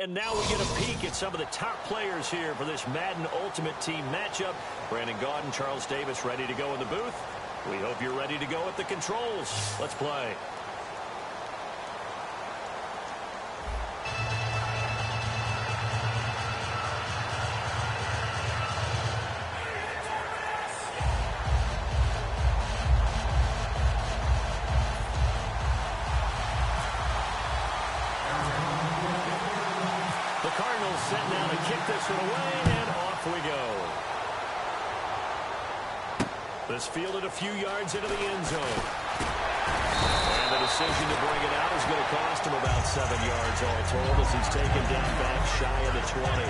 And now we get a peek at some of the top players here for this Madden Ultimate Team matchup. Brandon Gaudin, Charles Davis ready to go in the booth. We hope you're ready to go at the controls. Let's play. Setting out to kick this one away, and off we go. This fielded a few yards into the end zone. And the decision to bring it out is going to cost him about 7 yards all told as he's taken down back shy of the 20.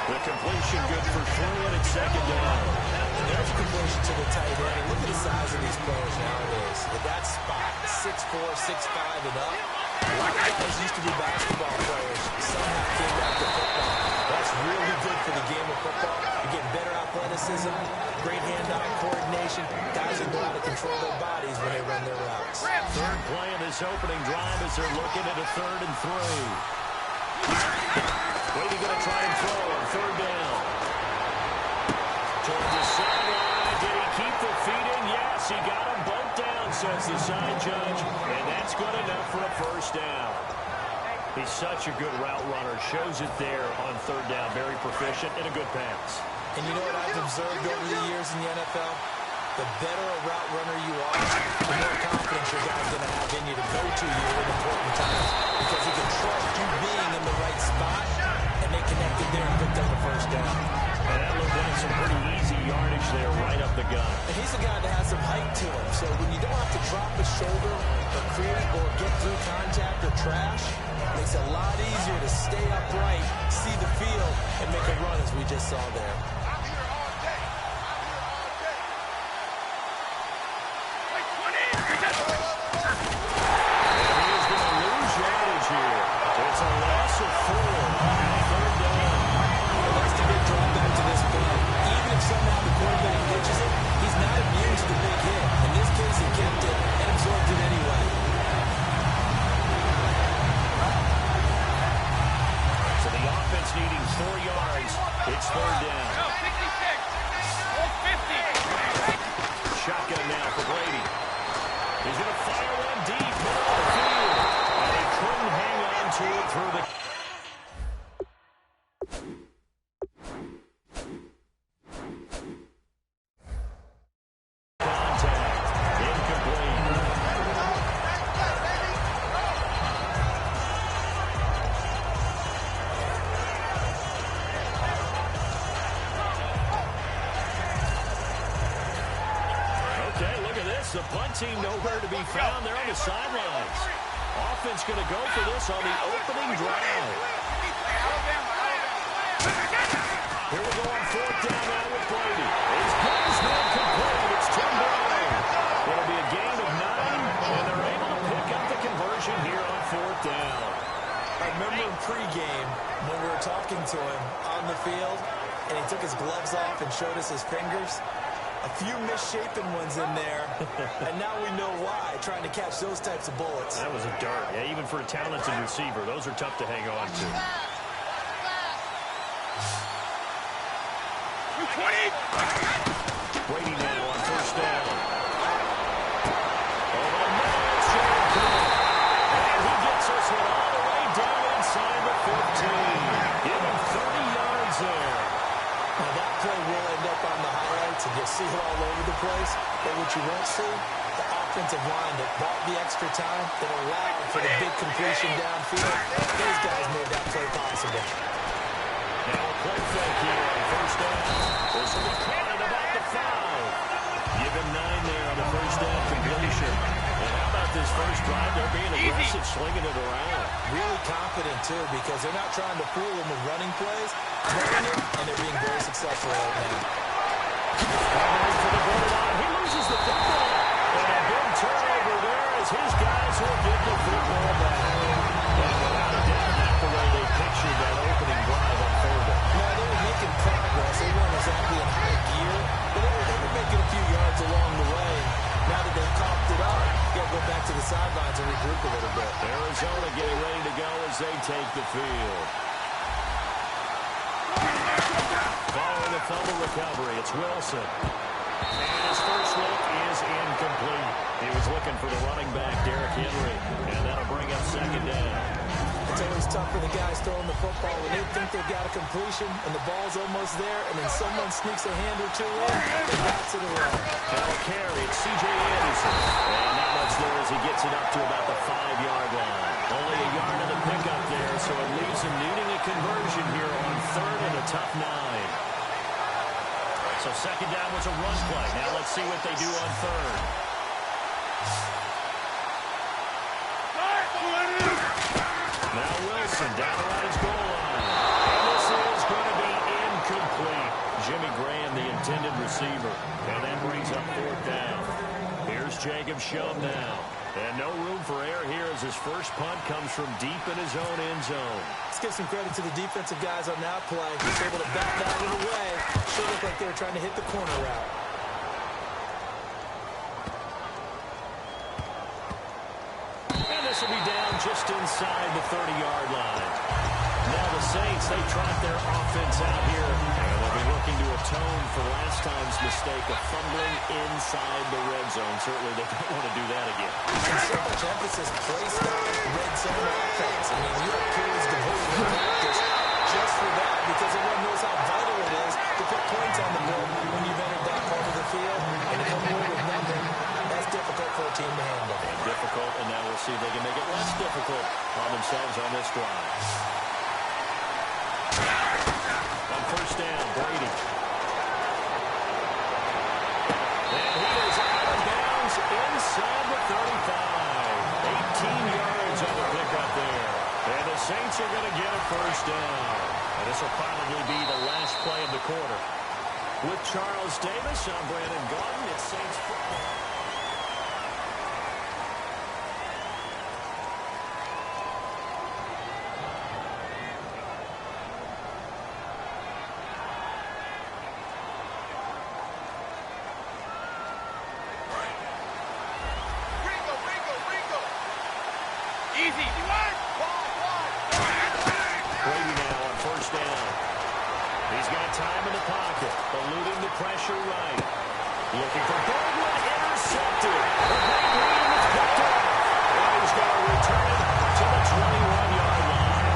The completion good for 3 and it's second down. There's a completion to the tight end. Look at the size of these players nowadays. At that spot, 6'4", 6'5", and up. A lot of guys used to be basketball players. Somehow came back to football. That's really good for the game of football. You get better athleticism, great hand-eye coordination. Guys who know how to control their bodies when they run their routes. Third play of this opening drive as they're looking at a 3rd and 3. Brady going to try and throw on 3rd down. Towards the sideline. Did he keep the feet in? Yes, he got them both down, says the side judge. And that's good enough for a 1st down. He's such a good route runner. Shows it there on 3rd down. Very proficient and a good pass. And you know what I've observed over the years in the NFL? The better a route runner you are, the more confidence your guy's going to have in you to go to you at important times. Because he can trust you being in the right spot. And they connected there and picked up the 1st down. And that looked like some pretty easy yardage there right up the gut. And he's a guy that has some height to him. So when you don't have to drop a shoulder or create or get through contact or trash, it makes it a lot easier to stay upright, see the field, and make a run as we just saw there. It's 3rd down. Shotgun now for Brady. He's going to fire one deep middle of the field. And he couldn't hang on to it through the... contact. Incomplete. The punt team nowhere to be found. They're on the sidelines. Offense going to go for this on the opening drive. Here we go on 4th down now with Brady. It's Guzman complete. It's turned around. It'll be a gain of 9, and they're able to pick up the conversion here on 4th down. I remember in pregame when we were talking to him on the field, and he took his gloves off and showed us his fingers. A few misshapen ones in there, and now we know why, trying to catch those types of bullets. That was a dart. Yeah, even for a talented receiver, those are tough to hang on to. 220. Brady now on 1st down. And he gets us one all the way down inside the 15. Give him 30 yards there. Now that play will end up on the highlights, and you'll see it all over the place. But what you won't see, the offensive line that bought the extra time, that allowed for the big completion downfield. Those guys made that play possible. Now a play fake here on 1st down. This will be caught at about the 5. Give him 9 there on the 1st down completion. And how about this first drive? They're being aggressive, slinging it around. Really confident, too, because they're not trying to fool him with running plays. Running it, and they're being very successful right now. He loses the football. And a big turnover there as his guys will sidelines and regroup a little bit. Arizona getting ready to go as they take the field. Following the fumble recovery, it's Wilson. And his first look is incomplete. He was looking for the running back, Derrick Henry, and that'll bring up second down. It's always tough for the guys throwing the football when they think they've got a completion and the ball's almost there, and then someone sneaks a hand or two in and bats it away. Now carry, it's C.J. Anderson. And not much there as he gets it up to about the 5-yard line. Only a yard of the pickup there, so it leaves him needing a conversion here on third and a tough 9. So second down was a run play. Now let's see what they do on third. Now Wilson down around his goal line. And this is going to be incomplete. Jimmy Graham, the intended receiver. And that brings up fourth down. Here's Jacob Shum now. And no room for error here as his first punt comes from deep in his own end zone. Let's give some credit to the defensive guys on that play. He's able to bat that one away. Sure looked like they were trying to hit the corner route. And this will be down just inside the 30-yard line. Now the Saints, they trot their offense out here, and they'll be looking to atone for last time's mistake of fumbling inside the red zone. Certainly they don't want to do that again. And so much emphasis placed on red zone offense. I mean, you have periods devoted to practice just for that because everyone knows how vital it is to put points on the board when you've entered that part of the field. And to come away with nothing, that's difficult for a team to handle. And difficult, and now we'll see if they can make it less difficult on themselves on this drive. On first down, Brady. And he is out of bounds inside the 35. 18 yards on the pickup there. And the Saints are going to get a first down. And this will probably be the last play of the quarter. With Charles Davis, I'm Brandon Gaudin. It's Saints football. Brady now on first down. He's got time in the pocket, eluding the pressure right. Looking for Baldwin, intercepted. A great read, it's picked up. And he's going to return it to the 21-yard line.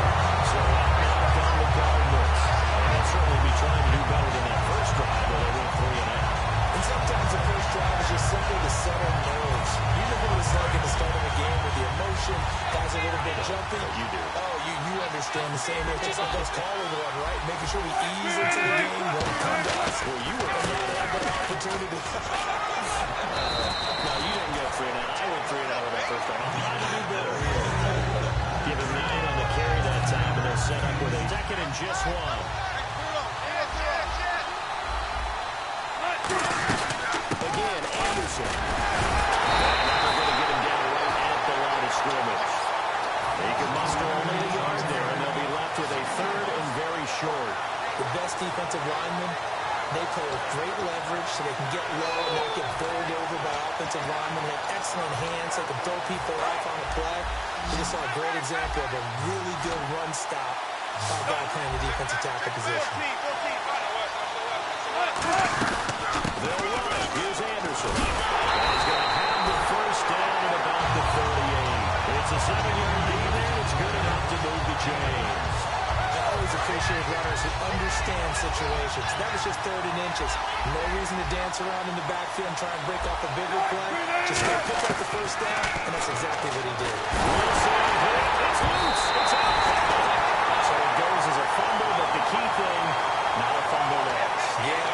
So out now come the Cardinals. And they'll certainly be trying to do better than that first drive where they went 3 and out. And sometimes the first drive is just simply to settle nerves. You know what it's like at the start of a game with the emotion, guys a little bit jumpy. You do. Oh, you understand the same. It's just like us calling one, right? Making sure we ease into the game, let it come to us. Well, you were not have an opportunity. No, you didn't go 3 and out. I went 3 and out with that first drive. I'm trying to do better here. Give him 9 on the carry that time, and they'll set up with a second and just 1. Again, Anderson. And now they're going to get him down right at the line of scrimmage. They can muster only a yard there, and they'll be left with a third and very short. The best defensive linemen, they play with great leverage so they can get low and not get bowled over by offensive linemen. They have excellent hands. They can throw people off on the play. We just saw a great example of a really good run stop by a guy playing the defensive tackle position. They'll run it. Here's Anderson. He's going to have the first down at about the 38. It's a 7-yard lead, and it's good enough to move the chains. I always appreciate runners who understand situations. That was just 3rd and inches. No reason to dance around in the backfield and try and break off a bigger play. Just go pick up the first down, and that's exactly what he did. Wilson, it's loose. It's out. So it goes as a fumble, but the key thing, not a fumble there. Yeah,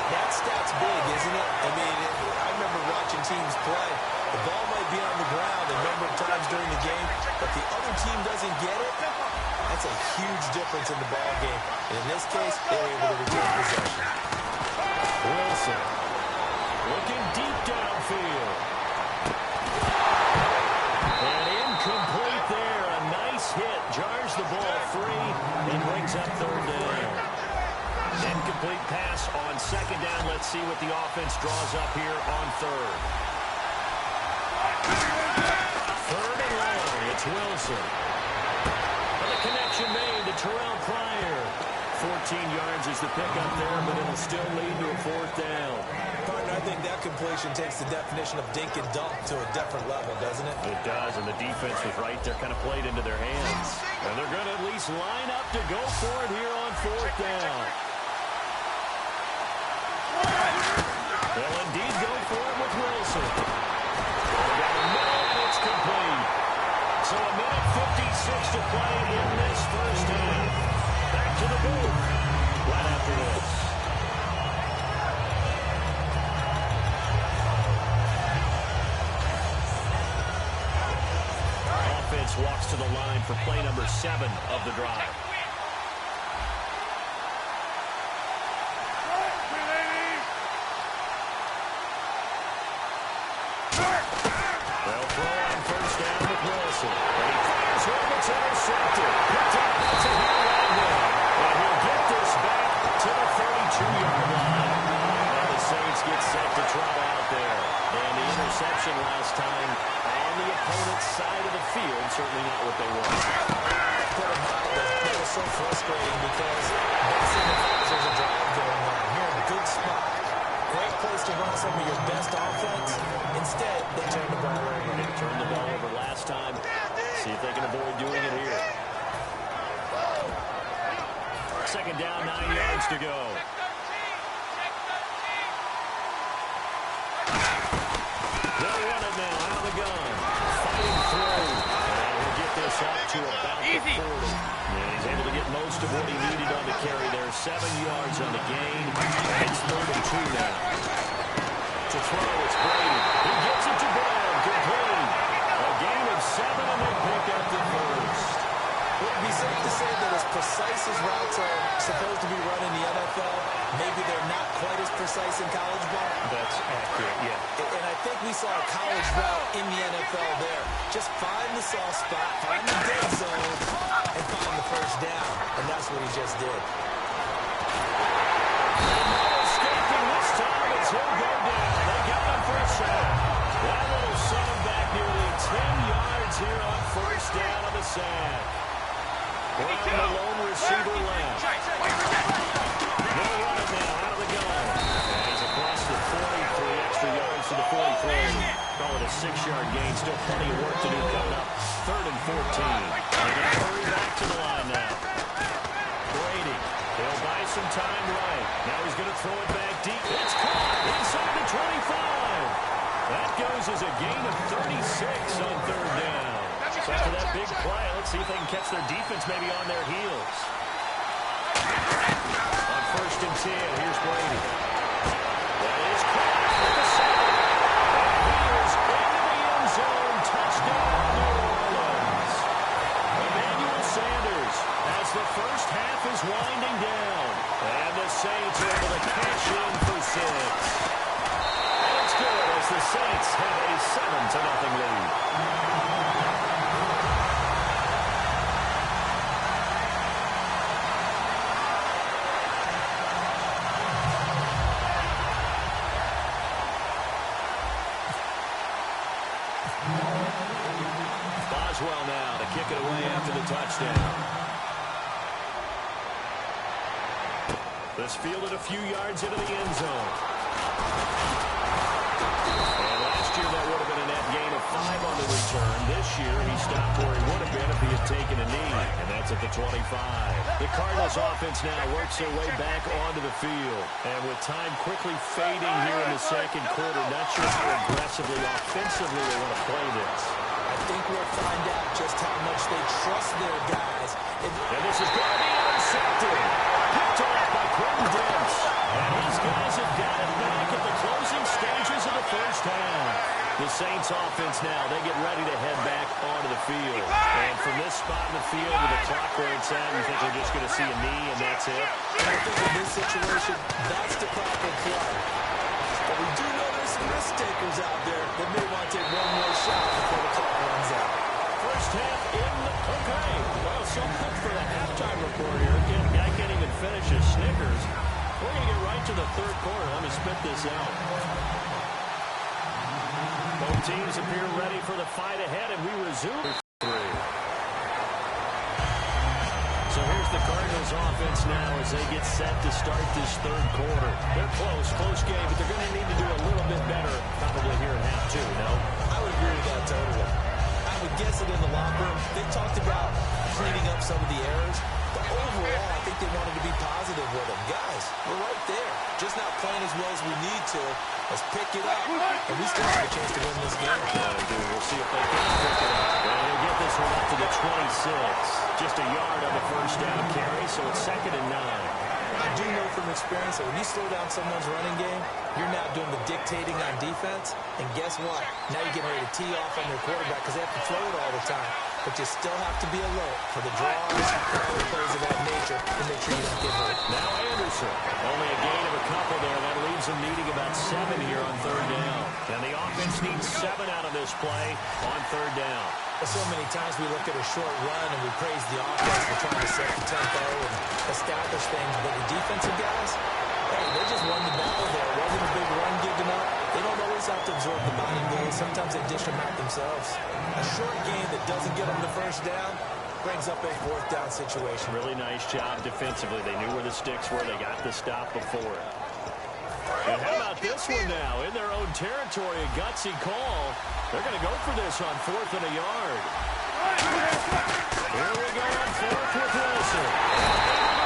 that stat's big, isn't it? I mean, I remember watching teams play. The ball might be on the ground a number of times during the game, but the other team doesn't get it. That's a huge difference in the ball game. And in this case, they were able to retain possession. Wilson looking deep downfield. And incomplete there. A nice hit. Jars the ball free and brings up third down. Incomplete pass on second down. Let's see what the offense draws up here on third. Wilson. And the connection made to Terrell Pryor. 14 yards is the pickup there, but it'll still lead to a fourth down. Partner, I think that completion takes the definition of dink and dunk to a different level, doesn't it? It does, and the defense was right there, kind of played into their hands. And they're going to at least line up to go for it here on fourth down. They'll indeed go for it with Wilson. And it's complete. So a minute 56 to play in this first half. Back to the booth right after this. Offense walks to the line for play number 7 of the drive. They'll throw on first down with Wilson. And he fires home. It's intercepted. Picked up. That's a hit right there. And he'll get this back to the 32-yard line. And the Saints get set to trot out there. And the interception last time on the opponent's side of the field. Certainly not what they want. Put it mildly. That was so frustrating because there's a drive going on. Here in a good spot. Great place to run some of your best offense. Instead, they turned the ball over. They turned the ball over last time. See if they can avoid doing it here. Second down, 9 yards to go. They'll run it now out of the gun. Fighting through. And he'll get this up to about the 40. And he's able to get most of what he needed on the carry there. 7 yards on the gain. It's 3rd and 2 now. To throw, it's Brady. He gets it to Brown. Complete. A gain of 7, and they pick up the first. It would be safe to say that as precise as routes are supposed to be run in the NFL, maybe they're not quite as precise in college ball. That's accurate, yeah. And I think we saw a college route in the NFL there. Just find the soft spot, find the dead zone, and find the first down. And that's what he just did. Escaping this time as he'll go down. They got him for a sack. That will set him back nearly 10 yards here on first down on the sack. Brown, the lone receiver left. They'll run it now out of the gun. And he's across the 40, 3 extra yards to the 43. Call it a 6-yard gain. Still plenty of work to do coming up. 3rd and 14. They're going to hurry back to the line now. Brady. He'll buy some time right. Now he's going to throw it back deep. It's caught inside the 25. That goes as a gain of 36 on 3rd down. So after that big play, let's see if they can catch their defense maybe on their heels. On 1st and 10, here's Brady. That is caught with the sack. And he is into the end zone. Touchdown, New Orleans. Emmanuel Sanders as the first half is winding down. And the Saints are able to cash in for 6. And it's good as the Saints have a 7-0 lead. Boswell now to kick it away after the touchdown. This fielded a few yards into the end zone. And last year that would have been a net gain of 5 on the return. This year he stopped where he would have been if he had taken a knee. And that's at the 25. The Cardinals offense now works their way back onto the field. And with time quickly fading here in the second quarter, not sure how aggressively, offensively they want to play this. I think we'll find out just how much they trust their guys. And this is going to be intercepted. Picked off by Quentin Dents. And these guys have got it back at the closing stages of the first half. The Saints offense now, they get ready to head back onto the field. And from this spot in the field with the clock where it's at, you think they're just going to see a knee and that's it? I think in this situation, that's the proper play. But we do know there's some risk takers out there that may want to take one more shot before the clock runs out. First half in the... Okay. Well, so much for the halftime report here. Again, the guy can't even finish his Snickers. We're going to get right to the third quarter. Let me spit this out. Both teams appear ready for the fight ahead, and we resume. 3. Bengals offense now as they get set to start this third quarter. They're close game, but they're going to need to do a little bit better probably here in half two, no? I would agree with that totally. I would guess it in the locker room. They talked about cleaning up some of the errors, but overall, I think they wanted to be positive with them. Guys, we're right there. Just not playing as well as we need to. Let's pick it up, and we still have a chance to win this game. We'll see if they can pick it up. Well, they'll get this one up to the 26. Just a yard on the first down carry, so it's 2nd and 9. I do know from experience that when you slow down someone's running game, you're now doing the dictating on defense. And guess what? Now you're getting ready to tee off on their quarterback because they have to throw it all the time. But you still have to be alert for the draws and other plays of that nature to make sure you don't get hurt. Now Anderson. Only a gain of a couple there. That leaves them needing about 7 here on 3rd down. And the offense needs 7 out of this play on 3rd down. So many times we look at a short run and we praise the offense for trying to set the tempo and establish things. But the defensive guys, hey, they just won the battle there. It wasn't a big run given up. They don't always have to absorb the body blows. Sometimes they dish them out themselves. A short game that doesn't get them the first down brings up a 4th down situation. Really nice job defensively. They knew where the sticks were. They got the stop before it. And how about this one now? In their own territory, a gutsy call. They're going to go for this on 4th and a yard. Here we go on 4th with Wilson.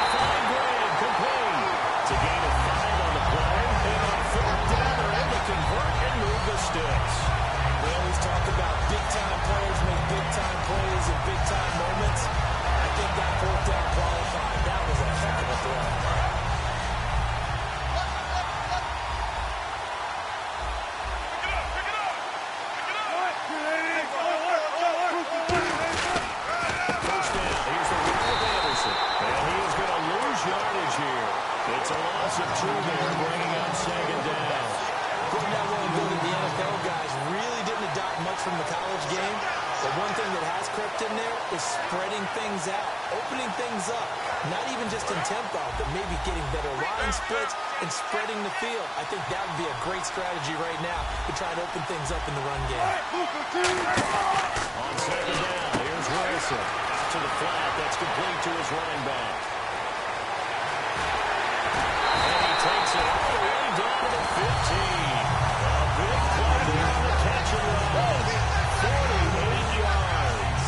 Fine grade, complete. It's a gain of 5 on the play. And on 4th down, they're able to convert and move the sticks. We always talk about big-time players make big-time plays in big-time moments. I think that 4th down qualified. That was a heck of a throw. It's a loss of 2 there, bringing up 2nd down. Putting that one good in the NFL, guys, really didn't adopt much from the college game. But one thing that has crept in there is spreading things out, opening things up. Not even just in tempo, but maybe getting better line splits and spreading the field. I think that would be a great strategy right now to try to open things up in the run game. On 2nd down, here's Wilson. Out to the flat, that's complete to his running back. Takes it all the way down to the 15. A big play there on the catch and run. 48 yards.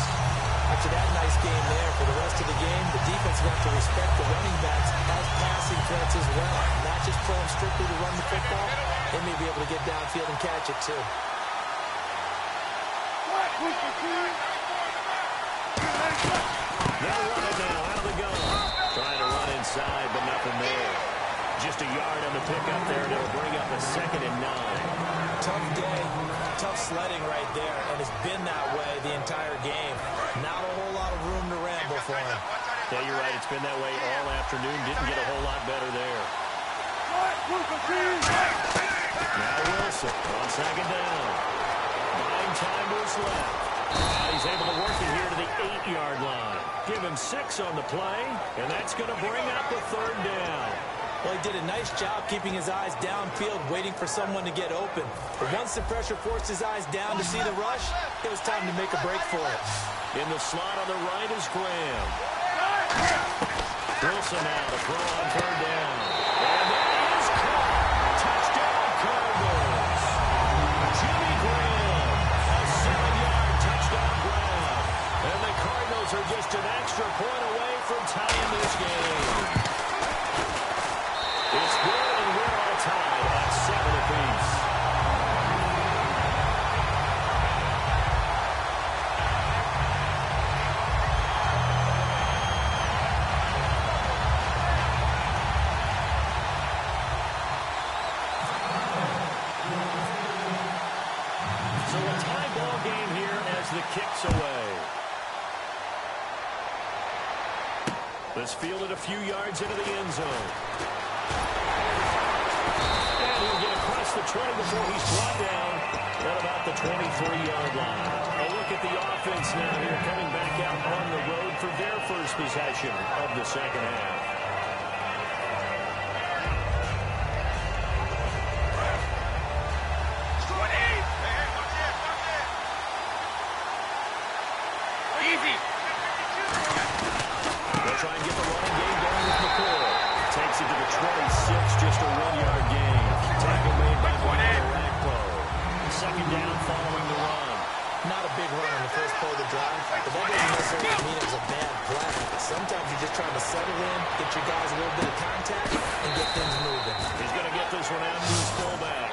After that nice game there, for the rest of the game, the defense will have to respect the running backs as passing threats as well. Not just play them strictly to run the football. They may be able to get downfield and catch it, too. They'll run it now out of the gun. Trying to run inside, but nothing there. Just a yard on the pickup there, and it'll bring up a 2nd and 9. Tough day, tough sledding right there, and it's been that way the entire game. Not a whole lot of room to ramble for him. Yeah, you're right. It's been that way all afternoon. Didn't get a whole lot better there. Now Wilson on 2nd down. 9-timers left. Now he's able to work it here to the 8-yard line. Give him 6 on the play, and that's going to bring up a 3rd down. Well, he did a nice job keeping his eyes downfield, waiting for someone to get open. But once the pressure forced his eyes down to see the rush, it was time to make a break for it. In the slot on the right is Graham. Wilson now to throw on 3rd down. And that is caught. Touchdown, Cardinals. Jimmy Graham, a 7-yard touchdown grab. And the Cardinals are just an extra point away from tying this game. It's good, and we're all tied at 7 apiece. So a tie ball game here as the kick's away. This fielded a few yards into the end zone. And he'll get across the 20 before he's brought down at about the 23-yard line. A look at the offense now here coming back out on the road for their first possession of the second half. They'll try and get the running game going second down following the run. Not a big run on the first play of the drive, but that doesn't necessarily mean it was a bad play. Sometimes you're just trying to settle in, get your guys a little bit of contact, and get things moving. He's going to get this one out to his fullback.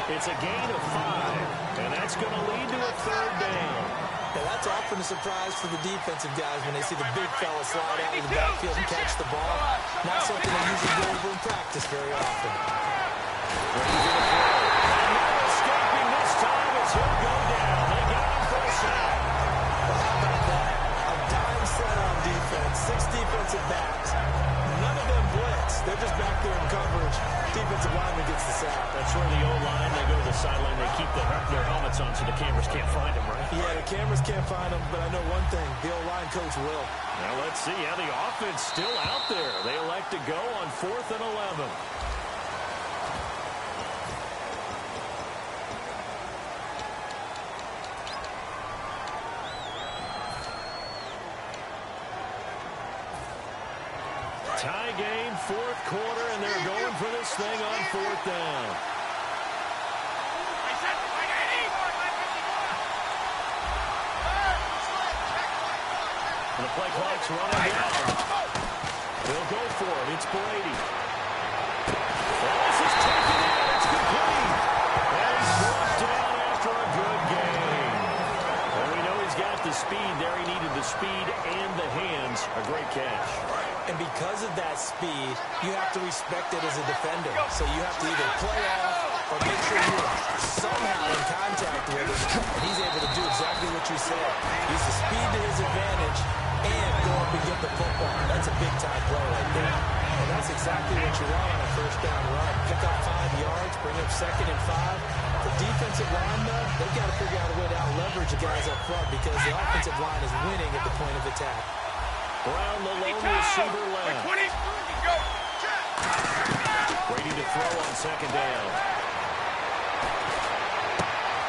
It's a gain of 5, and that's going to lead to a third down. Yeah, that's often a surprise for the defensive guys when they see the big fella slide out of the backfield and catch the ball. Not something they usually go over in practice very often. Ready for the throw. And no escaping this time as he'll go down. They got him for a sack. Well, how about that? A dime set on defense. 6 defensive backs. None of them blitz. They're just back there in coverage. Defensive lineman gets the sack. That's where the O-line, they go to the sideline, they keep their helmets on so the cameras can't find them, right? Yeah, the cameras can't find them, but I know one thing. The O-line coach will. Now let's see how the offense still out there. They elect to go on 4th and 11. Tie game, 4th quarter, and they're going for this thing on 4th down. And the play clock's running down. They'll go for it. It's Brady. And this is taken in. It's complete. And he's brought down after a good game. And we know he's got the speed there. He needed the speed and the hands. A great catch. And because of that speed, you have to respect it as a defender. So you have to either play off or make sure you're somehow in contact with him. And he's able to do exactly what you said. Use the speed to his advantage and go up and get the football. That's a big-time play right there. And that's exactly what you want on a first down run. Pick up 5 yards, bring up 2nd and 5. The defensive line, though, they've got to figure out a way to out-leverage the guys up front because the offensive line is winning at the point of attack. Brown, the lone receiver left. Brady to throw on 2nd down.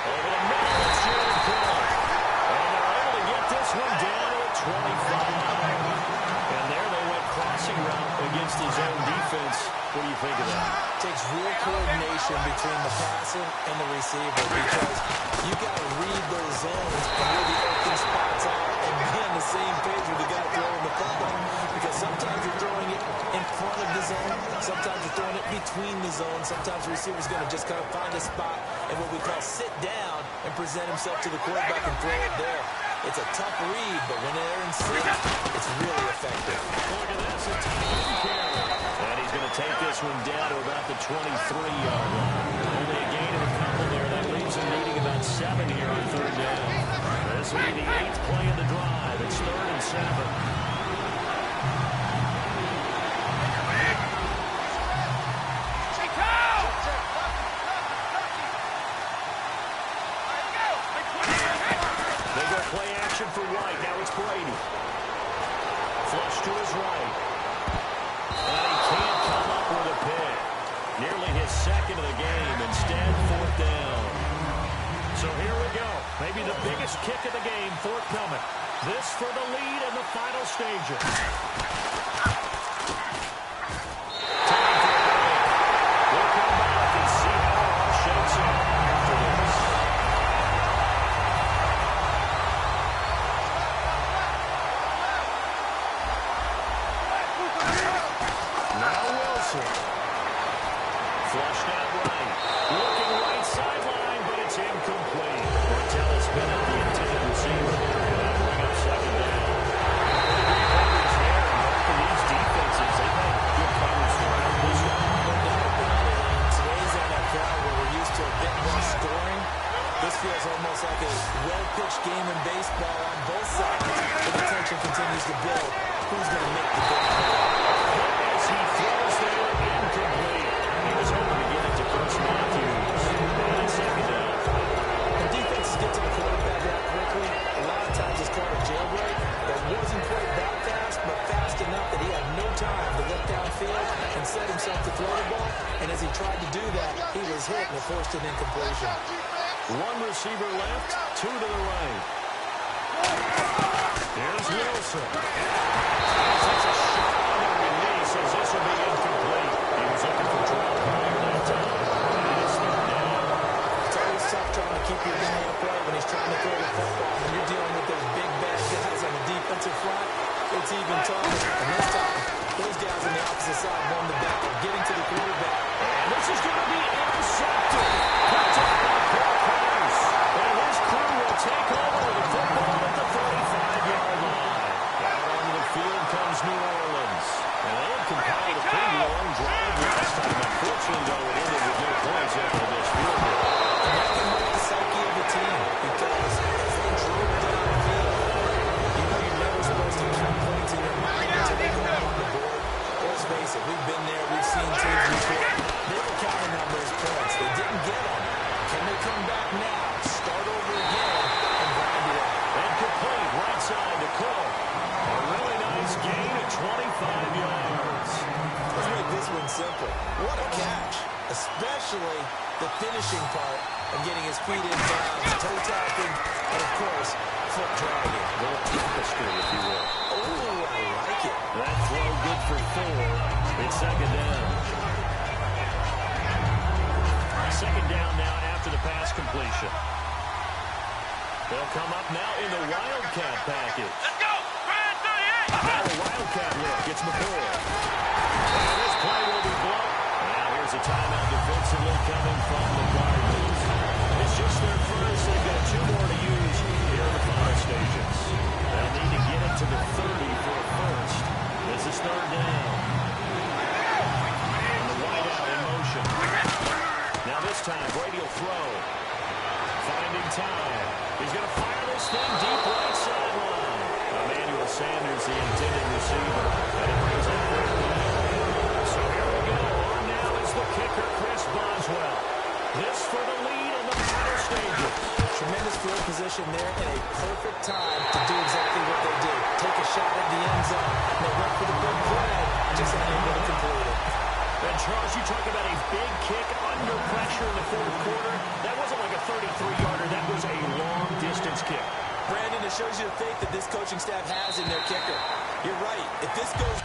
Over the middle, it's Jared Cook. And they're able to get this one down to a 25. And there they went crossing route against his own defense. What do you think of that? It takes real coordination between the passer and the receiver because you got to read those zones and where the open spots are and be on the same page with the guy throwing the football. Because sometimes you're throwing it in front of the zone, sometimes you're throwing it between the zones, sometimes the receiver's going to just kind of find a spot and what we call sit down and present himself to the quarterback and throw it there. It's a tough read, but when they're in sync, it's really effective. Look at this, it's Tom Carey. And he's going to take this one down to about the 23-yard line. Only a gain of a couple there. That leaves him needing about 7 here on 3rd down. This will be the 8th play of the drive. It's 3rd and 7. Play action for White. Now it's Brady. Flush to his right. And he can't come up with a pick. Nearly his 2nd of the game. Instead, 4th down. So here we go. Maybe the biggest kick of the game forthcoming. This for the lead in the final stages. Time for a break. We'll come back and see how it all shakes out after this. Flushed out right. Looking right sideline, but it's incomplete. Martell has been at the intended receiver. And that'll bring up 2nd down. Good coverage there. And both of these defenses, they've had good coverage throughout this one. No doubt about it. In today's NFL, where we're used to a bit more scoring, this feels almost like a well-pitched game in baseball on both sides. The tension continues to build. Who's going to make the big play? As he throws there, incomplete. He was hoping to get it to Chris Matthews. And it's 2nd down. When defenses get to the quarterback that quickly, a lot of times it's called a jailbreak. That wasn't quite that fast, but fast enough that he had no time to look downfield and set himself to throw the ball. And as he tried to do that, he was hit and forced an incompletion. 1 receiver left, 2 to the right. Here's Wilson. Takes a shot on the release as this will be incomplete. He was looking for drop prior that time. And it's 3rd down. It's always tough trying to keep your guy upright when he's trying to throw the football. When you're dealing with those big, bad guys on the defensive front, it's even tougher. And this time, those guys on the opposite side won the battle, getting to the quarterback. And this is going to be intercepted. Picked up by Paul Price. And his crew will take over the football at the 35-yard line. Out onto the field comes New Orleans. And they had compiled a pretty long drive last time. Unfortunately, though, it ended with no points after this field goal. And that can hurt the psyche of the team because as they drove down the field, you know you're never supposed to keep points in your mind until they go up on the board. Let's face it, we've been there, we've seen teams before. They were counting on those points. They didn't get them. Can they come back now, start over again, and grind it out? And complete right side to Cook. A really nice gain at 25 yards. Let's make this one simple. What a catch, especially the finishing part of getting his feet in bounds, toe tapping, and of course, foot dragging. A little tapestry, if you will. Oh, I like it. That throw good for 4. It's second down. Second down now after the pass completion. They'll come up now in the Wildcat package. Let's go! Now the Wildcat look. It's McCoy. And this play will be blown. Now here's a timeout defensively coming from the Cardinals. It's just their first. They've got 2 more to use here in the final stages. They'll need to get it to the 30 for a first. This is third down. And the wideout in motion. Now this time, Brady will throw. Finding time. He's going to fire this thing deep right sideline. Emmanuel Sanders, the intended receiver. And it brings up third down. So here we go. On now is the kicker, Chris Boswell. This for the lead in the final stages. Tremendous field position there and a perfect time to do exactly what they did. Take a shot at the end zone. They went for the big play, just unable to complete it. And Charles, you talk about a big kick under pressure in the fourth quarter. That wasn't like a 33-yarder. That was a long-distance kick. Brandon, it shows you the faith that this coaching staff has in their kicker. You're right. If this goes...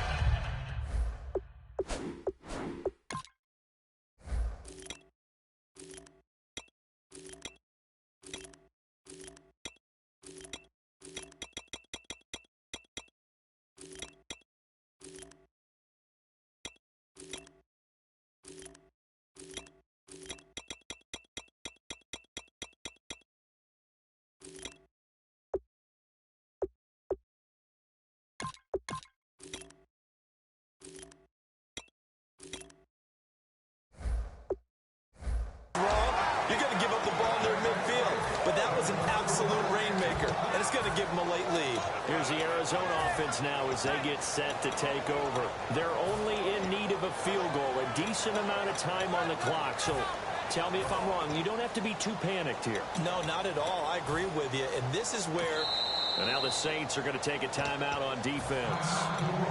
You're going to give up the ball near midfield. But that was an absolute rainmaker, and it's going to give them a late lead. Here's the Arizona offense now as they get set to take over. They're only in need of a field goal, a decent amount of time on the clock. So tell me if I'm wrong. You don't have to be too panicked here. No, not at all. I agree with you. And this is where... And now the Saints are going to take a timeout on defense.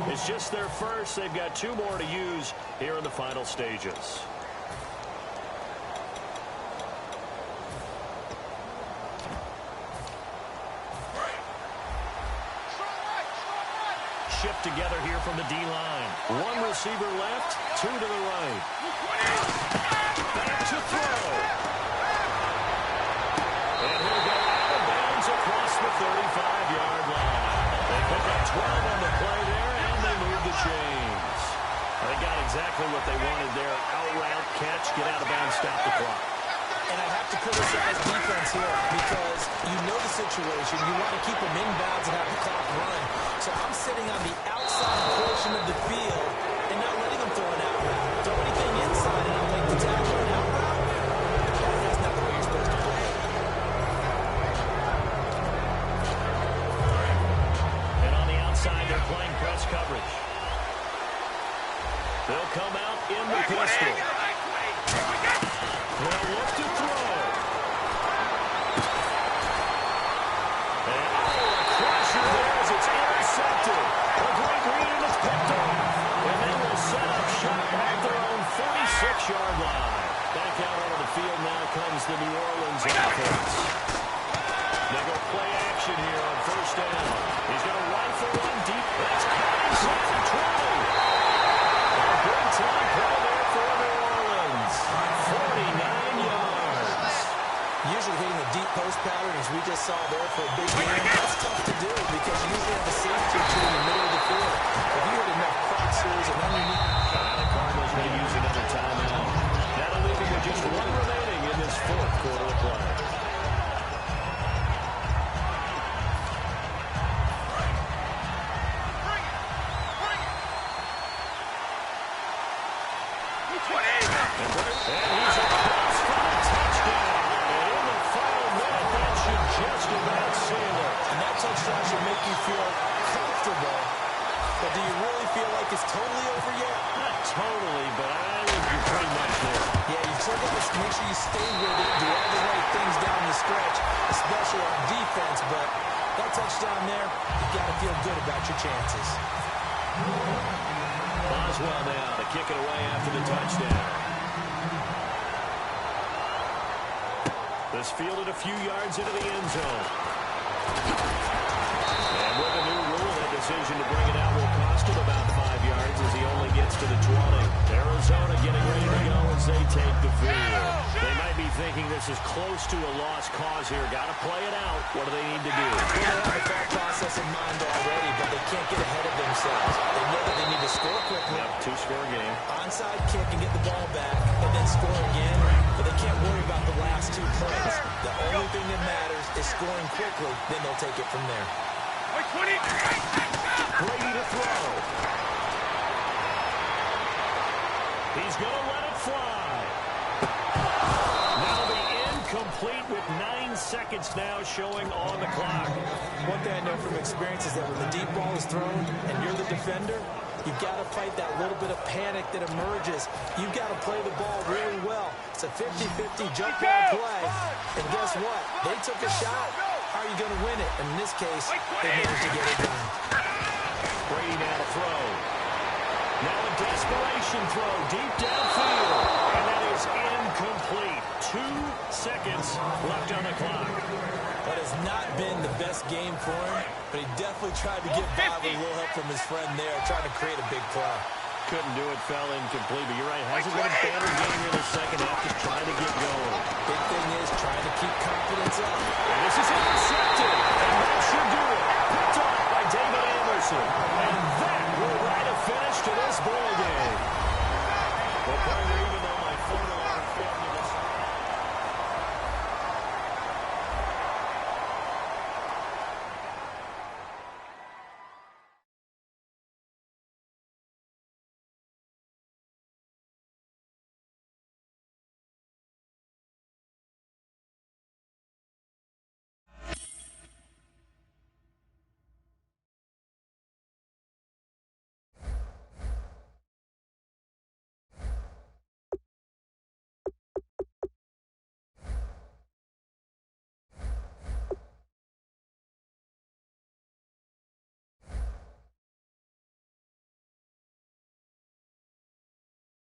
It's just their first. They've got 2 more to use here in the final stages. Shift together here from the D-line. 1 receiver left, 2 to the right. Back to throw. And he'll go out of bounds across the 35-yard line. They pick up 12 on the play there, and they move the chains. They got exactly what they wanted there. Out route, catch, get out of bounds, stop the clock. And I have to criticize defense here because you know the situation. You want to keep them inbounds and have the clock run. So I'm sitting on the outside portion of the field and not letting them throw an out route. Throw anything inside and I'll make the tackle. An out route? That's not the way you're supposed to play. And on the outside, they're playing press coverage. They'll come out in the pistol. They'll look to throw. And a crusher there as it's intercepted. A great read and it's picked off. And they will set up shop at their own 46-yard line. Back out onto the field now comes the New Orleans offense. They go play action here on first down. He's going to rifle one deep. That's caught inside the 20. A big time play there for New Orleans. 49 yards. Usually creating a deep post pattern, as we just saw there for a big game, that's tough to do because you usually have a safety or two in the middle of the field. If you had enough crossers and underneath... The Cardinals may use another timeout. That'll leave him with just one remaining in this fourth quarter of play. Touchdown there, you've got to feel good about your chances. Boswell now to kick it away after the touchdown. This fielded a few yards into the end zone. And with a new rule, that decision to bring it out will cost him about 5 yards as he only gets to the 20. Arizona getting ready to go as they take the field. They might be thinking this is close to a lost cause here. Got to play it out. What do they need to do? They have a thought process in mind already, but they can't get ahead of themselves. They know that they need to score quickly. Yep, two-score game. Onside kick and get the ball back, and then score again. But they can't worry about the last two plays. The only thing that matters is scoring quickly. Then they'll take it from there. Brady to throw. He's going to let it fly. Now the incomplete with 9 seconds now showing on the clock. One thing I know from experience is that when the deep ball is thrown and you're the defender, you've got to fight that little bit of panic that emerges. You've got to play the ball really well. It's a 50-50 jump ball play. And guess what? They took a shot. How are you going to win it? And in this case, they managed to get it done. Brady now to throw. Now a desperation throw deep downfield. And that is incomplete. 2 seconds left on the clock. That has not been the best game for him, but he definitely tried to get by with a little help from his friend there, trying to create a big play. Couldn't do it, fell incomplete, but you're right, hasn't been a better game here in the second half, just trying to get going. Big thing is trying to keep confidence up.